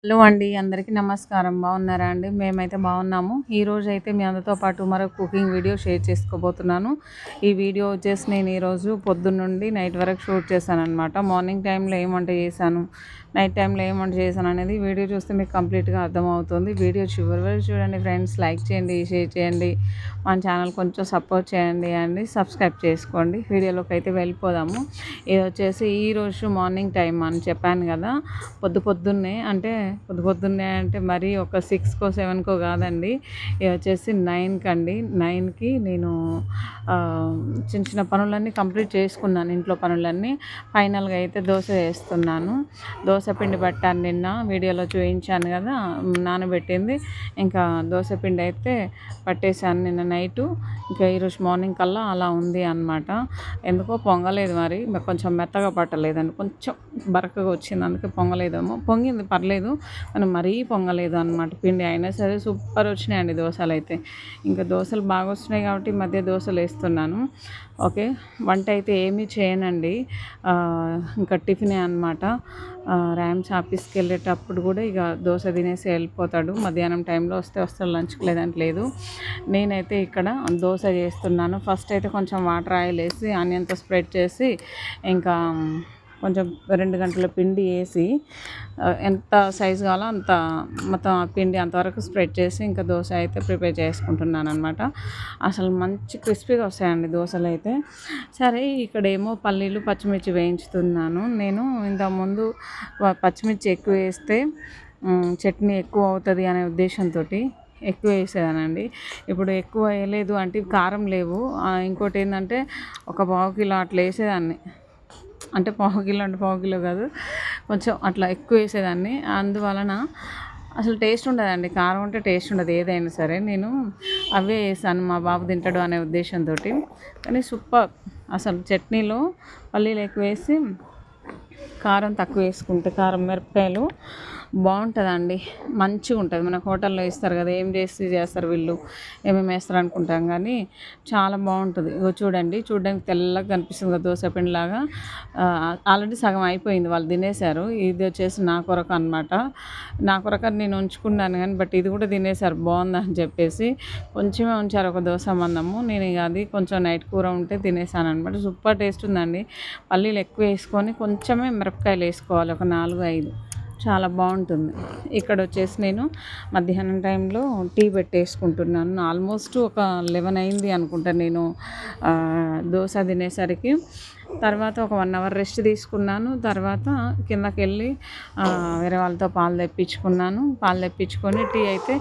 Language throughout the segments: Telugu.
హలో అండి. అందరికీ నమస్కారం. బాగున్నారా అండి? మేమైతే బాగున్నాము. ఈరోజైతే మీ అందరితో పాటు మరో కుకింగ్ వీడియో షేర్ చేసుకోబోతున్నాను. ఈ వీడియో వచ్చేసి నేను ఈరోజు పొద్దున్నుండి నైట్ వరకు షూట్ చేశాననమాట. మార్నింగ్ టైంలో ఏం వంట చేశాను, నైట్ టైంలో ఏం వంట చేశాను అనేది వీడియో చూస్తే మీకు కంప్లీట్గా అర్థమవుతుంది. వీడియో చివరి వరకు చూడండి ఫ్రెండ్స్. లైక్ చేయండి, షేర్ చేయండి, మన ఛానల్ కొంచెం సపోర్ట్ చేయండి అండి. సబ్స్క్రైబ్ చేసుకోండి. వీడియోలోకి అయితే వెళ్ళిపోదాము. ఇది వచ్చేసి ఈరోజు మార్నింగ్ టైం అని చెప్పాను కదా. పొద్దున్నే అంటే మరీ ఒక 6కో 7కో కాదండి. ఇది వచ్చేసి 9కి అండి. 9కి నేను చిన్న చిన్న పనులన్నీ కంప్లీట్ చేసుకున్నాను. ఇంట్లో పనులన్నీ ఫైనల్గా అయితే దోశ వేస్తున్నాను. దోశ పిండి పట్టాను నిన్న వీడియోలో చూపించాను కదా, నానబెట్టింది. ఇంకా దోశ పిండి అయితే పట్టేశాను నిన్న నైటు. ఇంకా ఈరోజు మార్నింగ్ కల్లా అలా ఉంది అనమాట. ఎందుకో పొంగలేదు, మరి కొంచెం మెత్తగా పట్టలేదండి, కొంచెం బరకగా వచ్చింది, అందుకే పొంగలేదేమో. పొంగింది పర్లేదు కానీ మరీ పొంగలేదు అనమాట. పిండి అయినా సరే సూపర్ వచ్చినాయండి దోశలు అయితే. ఇంకా దోశలు బాగా వస్తున్నాయి కాబట్టి ఈ మధ్య దోశలు వేస్తున్నాను. ఓకే, వంట అయితే ఏమీ చేయనండి, ఇంకా టిఫినే అనమాట. ర్యామ్స్ ఆఫీస్కి వెళ్ళేటప్పుడు కూడా ఇక దోశ తినేసి వెళ్ళిపోతాడు. మధ్యాహ్నం టైంలో వస్తాడు, లంచ్కి లేదంటే లేదు. నేనైతే ఇక్కడ దోశ చేస్తున్నాను. ఫస్ట్ అయితే కొంచెం వాటర్ ఆయిల్ వేసి ఆనియన్తో స్ప్రెడ్ చేసి ఇంకా కొంచెం 2 గంటల పిండి వేసి ఎంత సైజు కావాలో అంత మొత్తం ఆ పిండి అంతవరకు స్ప్రెడ్ చేసి ఇంకా దోశ అయితే ప్రిపేర్ చేసుకుంటున్నాను అనమాట. అసలు మంచి క్రిస్పీగా వస్తాయండి దోశలు అయితే. సరే, ఇక్కడేమో పల్లీలు పచ్చిమిర్చి వేయించుతున్నాను. నేను ఇంతకుముందు పచ్చిమిర్చి ఎక్కువ వేస్తే చట్నీ ఎక్కువ అవుతుంది అనే ఉద్దేశంతో ఎక్కువ వేసేదానండి. ఇప్పుడు ఎక్కువ వేయలేదు అంటే కారం లేవు. ఇంకోటి ఏంటంటే ఒక పావు కిలో అట్లా వేసేదాన్ని. అంటే పావు కిలో కాదు, కొంచెం అట్లా ఎక్కువ వేసేదాన్ని. అందువలన అసలు టేస్ట్ ఉండదండి, కారం ఉంటే టేస్ట్ ఉండదు ఏదైనా సరే. నేను అవే వేసాను, మా బాబు తింటాడు అనే ఉద్దేశంతో. కానీ సూపర్, అసలు చట్నీలో పల్లీలు ఎక్కువ వేసి కారం తక్కువ వేసుకుంటే, కారం మిరపకాయలు బాగుంటుందండి, మంచిగా ఉంటుంది. మన హోటల్లో ఇస్తారు కదా, ఏం చేస్తారు వీళ్ళు, ఏమేమి వేస్తారు అనుకుంటాం కానీ చాలా బాగుంటుంది. ఇగో చూడండి, చూడడానికి తెల్లగా కనిపిస్తుంది కదా దోశ పిండిలాగా. ఆల్రెడీ సగం అయిపోయింది, వాళ్ళు తినేశారు. ఇది వచ్చేసి నా కొరకు అనమాట. నా కొరకు నేను ఉంచుకున్నాను కానీ బట్ ఇది కూడా తినేశారు బాగుందని చెప్పేసి. కొంచెమే ఉంచారు, ఒక దోశ మందము. నేను ఇక అది కొంచెం నైట్ కూర ఉంటే తినేసాను అనమాట. సూపర్ టేస్ట్ ఉందండి. పల్లీలు ఎక్కువ వేసుకొని కొంచెమే మిరపకాయలు వేసుకోవాలి, ఒక 4-5, చాలా బాగుంటుంది. ఇక్కడ వచ్చేసి నేను మధ్యాహ్నం టైంలో టీ పెట్టేసుకుంటున్నాను. ఆల్మోస్ట్ ఒక 11 అయింది అనుకుంటా నేను దోశ తినేసరికి. తర్వాత ఒక 1 అవర్ రెస్ట్ తీసుకున్నాను. తర్వాత కిందకి వెళ్ళి వేరే వాళ్ళతో పాలు తెప్పించుకొని టీ అయితే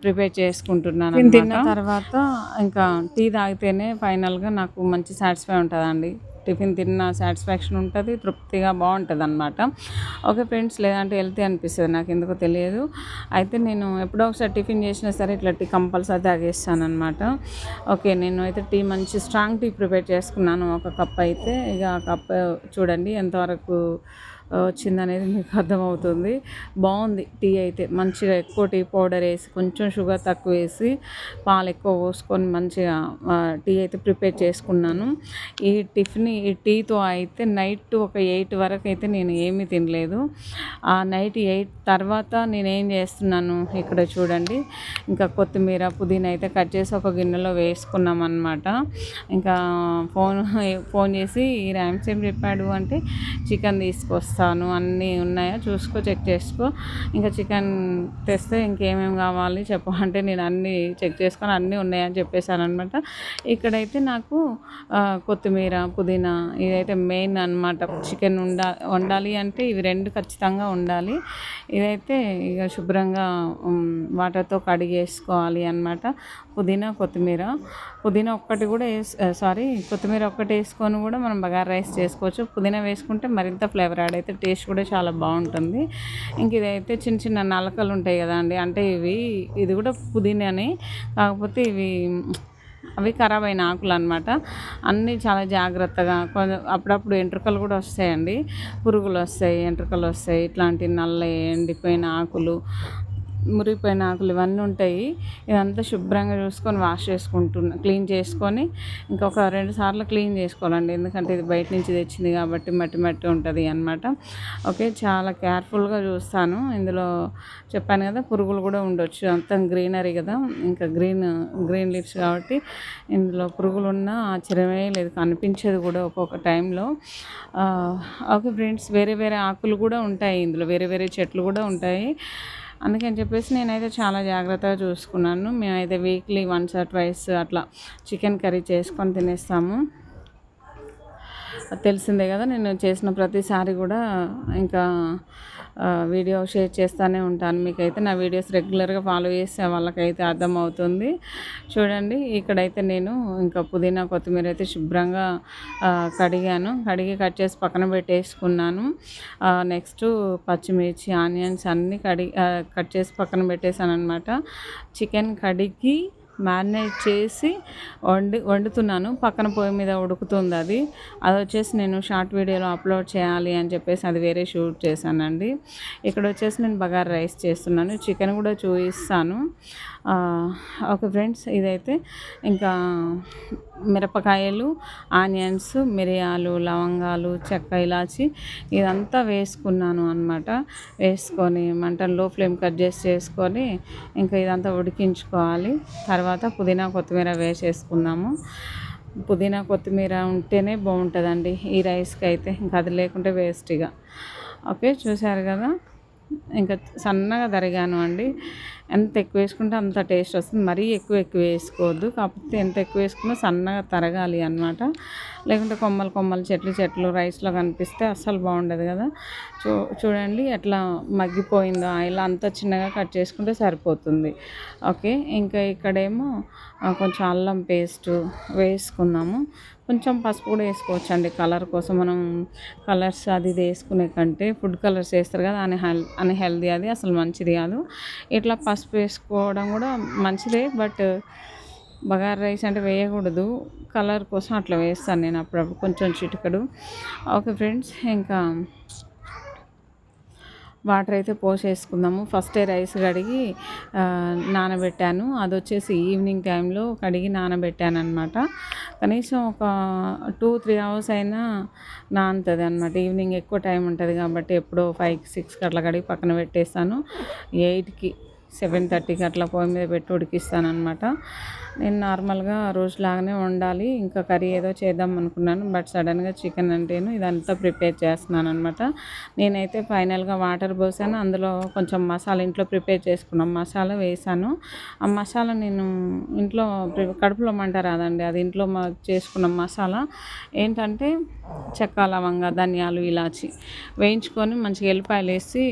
ప్రిపేర్ చేసుకుంటున్నాను. తిన్న తర్వాత ఇంకా టీ తాగితేనే ఫైనల్గా నాకు మంచి సాటిస్ఫై ఉంటుందండి. టిఫిన్ తిన్న సాటిస్ఫాక్షన్ ఉంటుంది, తృప్తిగా బాగుంటుంది అనమాట. ఓకే ఫ్రెండ్స్, లేదంటే హెల్తీ అనిపిస్తుంది, నాకు ఎందుకో తెలియదు. అయితే నేను ఎప్పుడో ఒకసారి టిఫిన్ చేసినా సరే ఇట్లా టీ కంపల్సరీ తాగేస్తాను అనమాట. ఓకే, నేను అయితే టీ మంచి స్ట్రాంగ్ టీ ప్రిపేర్ చేసుకున్నాను, ఒక కప్ అయితే. ఇక ఆ కప్ చూడండి ఎంతవరకు వచ్చిందనేది మీకు అర్థమవుతుంది. బాగుంది టీ అయితే. మంచిగా ఎక్కువ టీ పౌడర్ వేసి కొంచెం షుగర్ తక్కువ వేసి పాలు ఎక్కువ పోసుకొని మంచిగా టీ అయితే ప్రిపేర్ చేసుకున్నాను. ఈ టీతో అయితే నైట్ ఒక 8 వరకు అయితే నేను ఏమీ తినలేదు. ఆ నైట్ 8 తర్వాత నేనేం చేస్తున్నాను ఇక్కడ చూడండి, ఇంకా కొత్తిమీర పుదీనా అయితే కట్ చేసి ఒక గిన్నెలో వేసుకున్నాం అనమాట. ఇంకా ఫోన్ చేసి ర్యామ్స్ ఏం చెప్పాడు అంటే, చికెన్ తీసుకొస్తాను, అన్నీ ఉన్నాయా చూసుకో, చెక్ చేసుకో, ఇంకా చికెన్ తెస్తే ఇంకేమేమి కావాలి చెప్పు అంటే నేను అన్నీ చెక్ చేసుకొని అన్నీ ఉన్నాయని చెప్పేశాను అనమాట. ఇక్కడైతే నాకు కొత్తిమీర పుదీనా ఇదైతే మెయిన్ అనమాట. చికెన్ వండాలి అంటే ఇవి 2 ఖచ్చితంగా ఉండాలి. ఇదైతే ఇక శుభ్రంగా వాటర్తో కడిగేసుకోవాలి అనమాట. పుదీనా ఒక్కటి కూడా కొత్తిమీర ఒక్కటి వేసుకొని కూడా మనం బగారా రైస్ చేసుకోవచ్చు. పుదీనా వేసుకుంటే మరింత ఫ్లేవర్ యాడ్ అయితే టేస్ట్ కూడా చాలా బాగుంటుంది. ఇంక ఇదైతే చిన్న చిన్న నలకలు ఉంటాయి కదా అండి, అంటే ఇది కూడా పుదీనానే, కాకపోతే అవి ఖరాబ్ అయిన ఆకులు అనమాట. అన్నీ చాలా జాగ్రత్తగా, కొంచెం అప్పుడప్పుడు ఎంట్రుకలు కూడా వస్తాయండి, పురుగులు వస్తాయి, ఎంట్రుకలు వస్తాయి, ఇట్లాంటి నల్ల ఎండిపోయిన ఆకులు మురిగిపోయిన ఆకులు ఇవన్నీ ఉంటాయి. ఇదంతా శుభ్రంగా చూసుకొని వాష్ క్లీన్ చేసుకొని ఇంకొక 2 సార్లు క్లీన్ చేసుకోవాలండి. ఎందుకంటే ఇది బయట నుంచి తెచ్చింది కాబట్టి మట్టి మట్టి ఉంటుంది అన్నమాట. ఓకే, చాలా కేర్ఫుల్గా చూస్తాను. ఇందులో చెప్పాను కదా పురుగులు కూడా ఉండొచ్చు, అంతా గ్రీనరీ కదా, ఇంకా గ్రీన్ లీవ్స్ కాబట్టి ఇందులో పురుగులు ఉన్నా ఆశ్చర్యమే లేదు, కనిపించేది కూడా ఒక్కొక్క టైంలో. ఓకే ఫ్రెండ్స్, వేరే వేరే ఆకులు కూడా ఉంటాయి ఇందులో, వేరే వేరే చెట్లు కూడా ఉంటాయి. అందుకని చెప్పేసి నేనైతే చాలా జాగ్రత్తగా చూసుకున్నాను. మేమైతే వీక్లీ 1 or 2 అట్లా చికెన్ కర్రీ చేసుకొని తినేస్తాము. తెలిసిందే కదా, నేను చేసిన ప్రతిసారి కూడా ఇంకా వీడియో షేర్ చేస్తూనే ఉంటాను. మీకైతే నా వీడియోస్ రెగ్యులర్గా ఫాలో చేసే వాళ్ళకైతే అర్థమవుతుంది. చూడండి, ఇక్కడైతే నేను ఇంకా పుదీనా కొత్తిమీర అయితే శుభ్రంగా కడిగి కట్ చేసి పక్కన పెట్టేసుకున్నాను. నెక్స్ట్ పచ్చిమిర్చి, ఆనియన్స్ అన్నీ కట్ చేసి పక్కన పెట్టేశాను అనమాట. చికెన్ కడిగి మ్యారినేట్ చేసి వండుతున్నాను. పక్కన పొయ్యి మీద ఉడుకుతుంది. అది వచ్చేసి నేను షార్ట్ వీడియోలో అప్లోడ్ చేయాలి అని చెప్పేసి అది వేరే షూట్ చేశానండి. ఇక్కడ వచ్చేసి నేను బగారా రైస్ చేస్తున్నాను. చికెన్ కూడా చూపిస్తాను. ఓకే ఫ్రెండ్స్, ఇదైతే ఇంకా మిరపకాయలు, ఆనియన్స్, మిరియాలు, లవంగాలు, చెక్క, ఇలాచి ఇదంతా వేసుకున్నాను అనమాట. వేసుకొని మంటను లో ఫ్లేమ్ కట్ చేసుకొని ఇంకా ఇదంతా ఉడికించుకోవాలి. తర్వాత పుదీనా కొత్తిమీర వేసేసుకుందాము. పుదీనా కొత్తిమీర ఉంటేనే బాగుంటుందండి ఈ రైస్కి అయితే, ఇంకా అది లేకుంటే వేస్ట్గా. ఓకే, చూసారు కదా, ఇంకా సన్నగా తరిగాను అండి. ఎంత ఎక్కువ వేసుకుంటే అంత టేస్ట్ వస్తుంది. మరీ ఎక్కువ వేసుకోవద్దు, కాకపోతే ఎంత ఎక్కువ వేసుకున్నా సన్నగా తరగాలి అన్నమాట. లేకుంటే కొమ్మలు చెట్లు రైస్లో కనిపిస్తే అస్సలు బాగుండదు కదా. చూడండి ఎట్లా మగ్గిపోయిందో, ఆయిల్ అంత చిన్నగా కట్ చేసుకుంటే సరిపోతుంది. ఓకే, ఇంకా ఇక్కడేమో కొంచెం అల్లం పేస్ట్ వేసుకుందాము. కొంచెం పసుపు కూడా వేసుకోవచ్చండి కలర్ కోసం. మనం కలర్స్ అది వేసుకునే కంటే ఫుడ్ కలర్స్ వేస్తారు కదా, అన్హెల్దీ, అది అసలు మంచిది కాదు. ఇట్లా పసుపు వేసుకోవడం కూడా మంచిదే, బట్ బగారా రైస్ అంటే వేయకూడదు. కలర్ కోసం అట్లా వేస్తాను నేను అప్పుడప్పుడు, కొంచెం చిటికడు. ఓకే ఫ్రెండ్స్, ఇంకా వాటర్ అయితే పోసేసుకుందాము. ఫస్టే రైస్ కడిగి నానబెట్టాను. అది వచ్చేసి ఈవినింగ్ టైంలో కడిగి నానబెట్టాను అనమాట. కనీసం ఒక 2-3 hours అయినా నానుతుంది అనమాట. ఈవినింగ్ ఎక్కువ టైం ఉంటుంది కాబట్టి ఎప్పుడో 5-6కి అట్లా కడిగి పక్కన పెట్టేస్తాను. 8కి 7:30కి అట్లా పొయ్యి మీద పెట్టి ఉడికిస్తాను అనమాట. నేను నార్మల్గా రోజులాగానే వండాలి, ఇంకా కర్రీ ఏదో చేద్దాం అనుకున్నాను, బట్ సడన్గా చికెన్ అంటేను ఇదంతా ప్రిపేర్ చేస్తున్నాను అనమాట. నేనైతే ఫైనల్గా వాటర్ పోసాను, అందులో కొంచెం మసాలా ఇంట్లో ప్రిపేర్ చేసుకున్నాం మసాలా వేసాను. ఆ మసాలా నేను ఇంట్లో కడుపులో మంట రాదండి, అది ఇంట్లో చేసుకున్న మసాలా ఏంటంటే చెక్క, లవంగ, ధనియాలు, ఇలాచి వేయించుకొని మంచిగా ఎల్లిపాయలు వేసి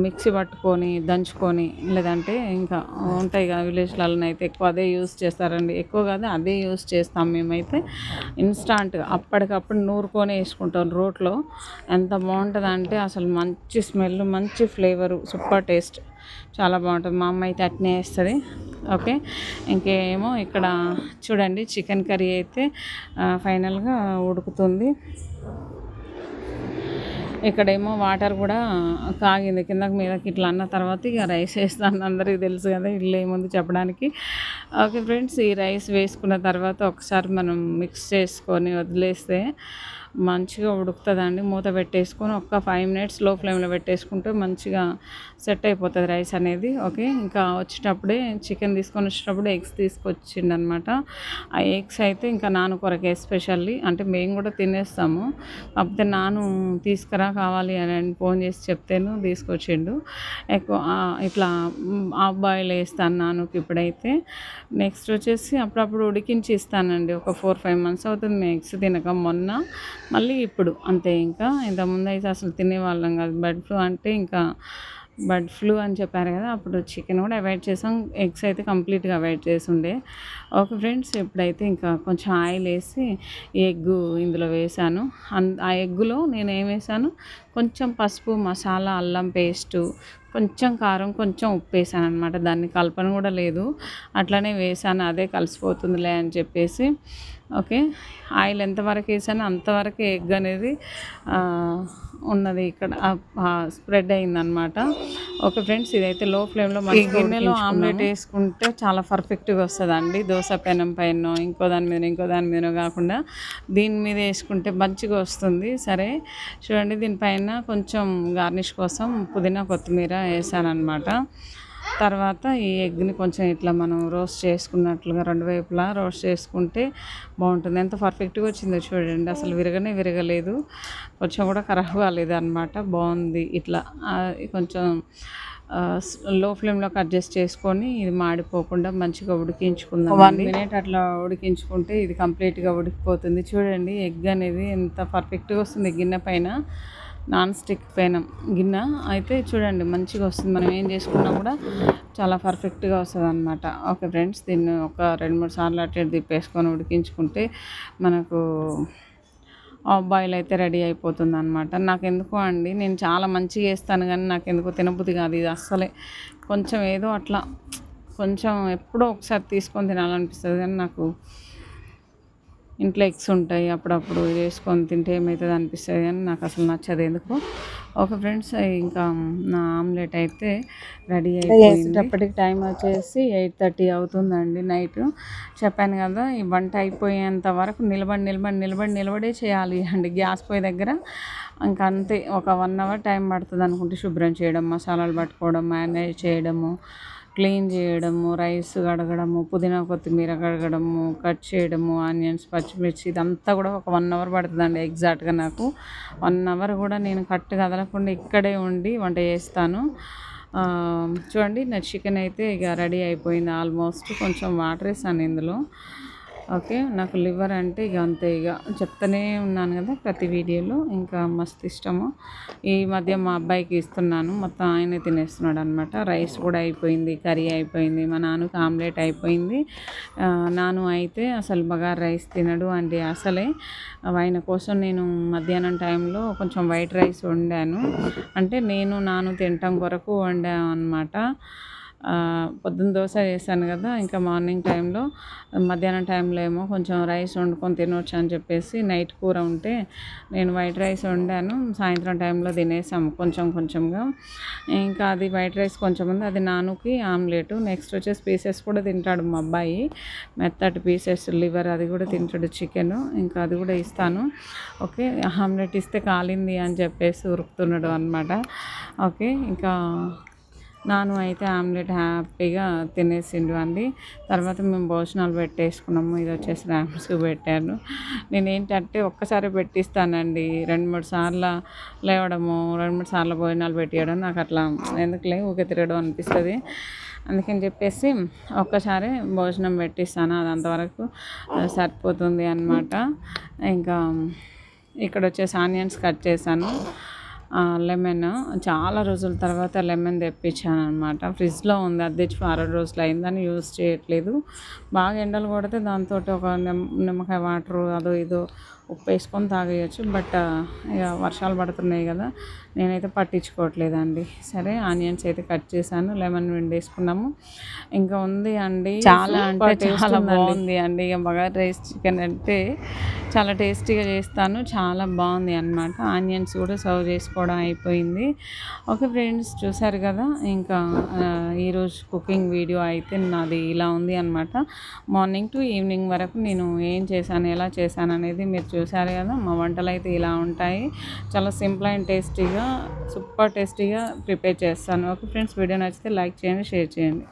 మిక్సీ పట్టుకొని దంచుకొని, లేదంటే ఇంకా ఉంటాయి కదా విలేజ్లలో అయితే ఎక్కువ అదే యూస్ చేస్తారండి. ఎక్కువ కాదు, అదే యూస్ చేస్తాం మేమైతే. ఇన్స్టాంట్గా అప్పటికప్పుడు నూరుకొని వేసుకుంటాం రోట్లో. ఎంత బాగుంటుంది అంటే అసలు మంచి స్మెల్, మంచి ఫ్లేవరు, సూపర్ టేస్ట్, చాలా బాగుంటుంది. మా అమ్మ అయితే అట్నే వేస్తుంది. ఓకే, ఇంకేమో ఇక్కడ చూడండి చికెన్ కర్రీ అయితే ఫైనల్గా ఉడుకుతుంది. ఇక్కడేమో వాటర్ కూడా కాగింది, కిందకి మీదకి ఇట్లా అన్న తర్వాత ఇక రైస్ వేస్తాను. అందరికీ తెలుసు కదా, ఇల్లు ఏముంది చెప్పడానికి. ఓకే ఫ్రెండ్స్, ఈ రైస్ వేసుకున్న తర్వాత ఒకసారి మనం మిక్స్ చేసుకొని వదిలేస్తే మంచిగా ఉడుకుతుందండి. మూత పెట్టేసుకొని ఒక 5 minutes లో ఫ్లేమ్లో పెట్టేసుకుంటే మంచిగా సెట్ అయిపోతుంది రైస్ అనేది. ఓకే, ఇంకా వచ్చేటప్పుడే చికెన్ తీసుకొని వచ్చేటప్పుడు ఎగ్స్ తీసుకొచ్చిండనమాట. ఆ ఎగ్స్ అయితే ఇంకా నాన్న కొరకే ఎస్పెషల్లీ, అంటే మేము కూడా తినేస్తాము, కాకపోతే నాను తీసుకురా కావాలి అని ఫోన్ చేసి చెప్తేను తీసుకొచ్చిండు. ఎక్కువ ఇట్లా హాఫ్ బాయిల్ వేస్తాను నాన్నకి ఇప్పుడైతే. నెక్స్ట్ వచ్చేసి అప్పుడప్పుడు ఉడికించి ఇస్తానండి. ఒక 4-5 months అవుతుంది మేము ఎగ్స్ తినక. మొన్న మళ్ళీ ఇప్పుడు అంతే. ఇంకా ఇంతకుముందు అయితే అసలు తినేవాళ్ళం కాదు. బర్డ్ ఫ్లూ అని చెప్పారు కదా, అప్పుడు చికెన్ కూడా అవాయిడ్ చేసాం, ఎగ్స్ అయితే కంప్లీట్గా అవాయిడ్ చేసి ఉండే. ఓకే ఫ్రెండ్స్, ఇప్పుడైతే ఇంకా కొంచెం ఆయిల్ వేసి ఎగ్గు ఇందులో వేసాను. ఆ ఎగ్గులో నేను ఏం వేసాను, కొంచెం పసుపు, మసాలా, అల్లం పేస్టు, కొంచెం కారం కొంచెం ఉప్పు వేసాను అనమాట. దాన్ని కలపను కూడా లేదు, అట్లనే వేసాను, అదే కలిసిపోతుందిలే అని చెప్పేసి. ఓకే, ఆయిల్ ఎంతవరకు వేసానో అంతవరకు ఎగ్ అనేది ఉన్నది ఇక్కడ స్ప్రెడ్ అయిందనమాట. ఓకే ఫ్రెండ్స్, ఇదైతే లో ఫ్లేమ్లో ఈ గిన్నెలో ఆమ్లెట్ వేసుకుంటే చాలా పర్ఫెక్ట్గా వస్తుందండి. దోశ పెనం పైన ఇంకో దాని మీద కాకుండా దీని మీద వేసుకుంటే మంచిగా వస్తుంది. సరే చూడండి, దీనిపైన కొంచెం గార్నిష్ కోసం పుదీనా కొత్తిమీర వేసానమాట. తర్వాత ఈ ఎగ్ని కొంచెం ఇట్లా మనం రోస్ట్ చేసుకున్నట్లుగా రెండు వైపులా రోస్ట్ చేసుకుంటే బాగుంటుంది. ఎంత పర్ఫెక్ట్గా వచ్చిందో చూడండి, అసలు విరగలేదు, కొంచెం కూడా ఖరాబ్ కాలేదు అనమాట. బాగుంది. ఇట్లా కొంచెం లో ఫ్లేమ్లోకి అడ్జస్ట్ చేసుకొని ఇది మాడిపోకుండా మంచిగా ఉడికించుకుందాం. 1 minute అట్లా ఉడికించుకుంటే ఇది కంప్లీట్గా ఉడికిపోతుంది. చూడండి, ఎగ్ అనేది ఎంత పర్ఫెక్ట్గా వస్తుంది. గిన్నె పైన నాన్ స్టిక్ గిన్నె అయితే చూడండి మంచిగా వస్తుంది. మనం ఏం చేసుకున్నా కూడా చాలా పర్ఫెక్ట్గా వస్తుంది అనమాట. ఓకే ఫ్రెండ్స్, దీన్ని ఒక 2-3 సార్లు అటు ఇటు తిప్పేసుకొని ఉడికించుకుంటే మనకు బాయిల్ అయితే రెడీ అయిపోతుంది అనమాట. నాకెందుకో అండి, నేను చాలా మంచిగా వేస్తాను కానీ నాకెందుకో తినబుద్ధి కాదు ఇది అస్సలే. కొంచెం ఏదో అట్లా కొంచెం ఎప్పుడో ఒకసారి తీసుకొని తినాలనిపిస్తుంది కానీ నాకు ఇంట్లో ఎగ్స్ ఉంటాయి, అప్పుడప్పుడు వేసుకొని తింటే ఏమవుతుంది అనిపిస్తుంది కానీ నాకు అసలు నచ్చదు ఎందుకు. ఓకే ఫ్రెండ్స్, ఇంకా నా ఆమ్లెట్ అయితే రెడీ అయిపోయేటప్పటికి టైం వచ్చేసి 8:30 అవుతుందండి నైట్. చెప్పాను కదా, ఈ వంట అయిపోయేంత వరకు నిలబడే చేయాలి అండి గ్యాస్ పొయ్యి దగ్గర. ఇంకా అంతే, ఒక 1 hour టైం పడుతుంది అనుకుంటే శుభ్రం చేయడం, మసాలాలు పట్టుకోవడం, మ్యారినేట్ చేయడము, క్లీన్ చేయడము, రైస్ కడగడము, పుదీనా కొత్తిమీర కడగడము, కట్ చేయడము, ఆనియన్స్, పచ్చిమిర్చి, ఇదంతా కూడా ఒక 1 hour పడుతుందండి ఎగ్జాక్ట్గా. నాకు 1 hour కూడా నేను కట్ కదలకుండా ఇక్కడే ఉండి వంట చేస్తాను. చూడండి, నా చికెన్ అయితే ఇక రెడీ అయిపోయింది ఆల్మోస్ట్. కొంచెం వాటర్ వేసాను ఇందులో. ఓకే, నాకు లివర్ అంటే ఇక అంతే, ఇక చెప్తూనే ఉన్నాను కదా ప్రతి వీడియోలో, ఇంకా మస్తు ఇష్టము. ఈ మధ్య మా అబ్బాయికి ఇస్తున్నాను, మొత్తం ఆయనే తినేస్తున్నాడు అనమాట. రైస్ కూడా అయిపోయింది, కర్రీ అయిపోయింది, మా నాన్నకు ఆమ్లెట్ అయిపోయింది. నాను అయితే అసలు బగారు రైస్ తినడు అంటే అసలే. ఆయన కోసం నేను మధ్యాహ్నం టైంలో కొంచెం వైట్ రైస్ వండాను, అంటే నాను తినటం కొరకు వండాను అనమాట. పొద్దున్న దోశ చేశాను కదా, ఇంకా మార్నింగ్ టైంలో మధ్యాహ్నం టైంలో ఏమో కొంచెం రైస్ వండుకొని తినవచ్చు అని చెప్పేసి నైట్ కూర ఉంటే నేను వైట్ రైస్ వండాను. సాయంత్రం టైంలో తినేసాము కొంచెంగా. ఇంకా అది వైట్ రైస్ కొంచెం ఉంది, అది నానుకి ఆమ్లెట్. నెక్స్ట్ వచ్చేసి పీసెస్ కూడా తింటాడు మా అబ్బాయి, మెత్తటి పీసెస్, లివర్ అది కూడా తింటాడు, చికెన్. ఇంకా అది కూడా ఇస్తాను. ఓకే, ఆమ్లెట్ ఇస్తే కాలింది అని చెప్పేసి ఉరుకుతున్నాడు అనమాట. ఓకే, ఇంకా నాను అయితే ఆమ్లెట్ హ్యాపీగా తినేసిండు అండి. తర్వాత మేము భోజనాలు పెట్టేసుకున్నాము. ఇది వచ్చేసి ర్యామ్స్కి పెట్టాను. నేనేంటంటే ఒక్కసారి పెట్టిస్తానండి, 2-3 సార్లు లేవడము, 2-3 సార్లు భోజనాలు పెట్టియడం నాకు అట్లా ఎందుకులే ఊరికే తిరగడం అనిపిస్తుంది. అందుకని చెప్పేసి ఒక్కసారి భోజనం పెట్టిస్తాను, అది అంతవరకు సరిపోతుంది అన్నమాట. ఇంకా ఇక్కడ వచ్చేసి ఆనియన్స్ కట్ చేశాను. లెమన్ చాలా రోజుల తర్వాత లెమన్ తెప్పించాను అనమాట. ఫ్రిడ్జ్లో ఉంది, అది తెచ్చి 6 రోజులు అయిందని యూజ్ చేయట్లేదు. బాగా ఎండలు కొడితే దాంతో ఒక నిమ్మకాయ వాటరు అదో ఇదో ఉప్పు వేసుకొని తాగేయచ్చు. బట్ ఇక వర్షాలు పడుతున్నాయి కదా, నేనైతే పట్టించుకోవట్లేదండి. సరే, ఆనియన్స్ అయితే కట్ చేశాను, లెమన్ వేసుకున్నాము. ఇంకా ఉంది అండి, చాలా అంటే చాలా బాగుంది అండి. ఇక బగారా రైస్ చికెన్ అంటే చాలా టేస్టీగా చేస్తాను, చాలా బాగుంది అన్నమాట. ఆనియన్స్ కూడా సర్వ్ చేసుకోవడం అయిపోయింది. ఓకే ఫ్రెండ్స్, చూసారు కదా, ఇంకా ఈరోజు కుకింగ్ వీడియో అయితే నాది ఇలా ఉంది అన్నమాట. మార్నింగ్ టు ఈవినింగ్ వరకు నేను ఏం చేశాను, ఎలా చేశాను అనేది మీరు చూసారు కదా. మా వంటలు అయితే ఇలా ఉంటాయి, చాలా సింపుల్ అండ్ టేస్టీగా, సూపర్ టేస్టీగా ప్రిపేర్ చేస్తాను. ఓకే ఫ్రెండ్స్, వీడియో నచ్చితే లైక్ చేయండి, షేర్ చేయండి.